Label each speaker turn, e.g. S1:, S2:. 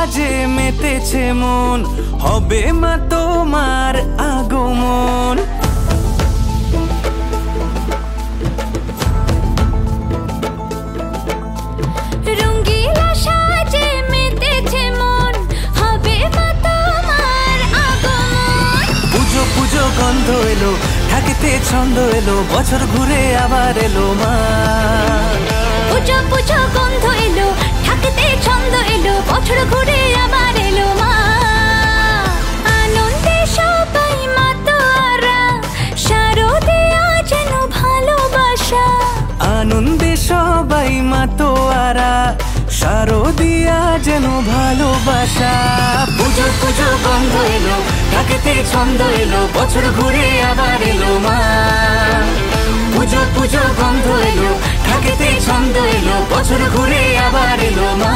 S1: সাজে মেতেছে মন, হবে মা তোমার আগমন।
S2: রঙ্গিলা সাজে মেতেছে মন, হবে মা তোমার আগমন।
S1: পুজো পুজো গন্ধ এলো, থাকিতে ছন্দ এলো, বছর ঘুরে আবার এলো মা।
S2: পুজো পুজো গন্ধ এলো, থাকিতে ছন্দ এলো, বছর ঘুরে আবার এলো মা। আনন্দে সবাই মাতোয়ারা, শারদিয়া যেন ভালোবাসা।
S1: আনন্দে সবাই মাতোয়ারা, শারদিয়া যেন ভালোবাসা। পুজো পুজো গন্ধ এলো, থাকিতে ছন্দ এলো, বছর ঘুরে আবার এলো মা। পুজো পুজো গন্ধ এলো, থাকিতে ছন্দ এলো, বছর ঘুরে আবার এলো মা।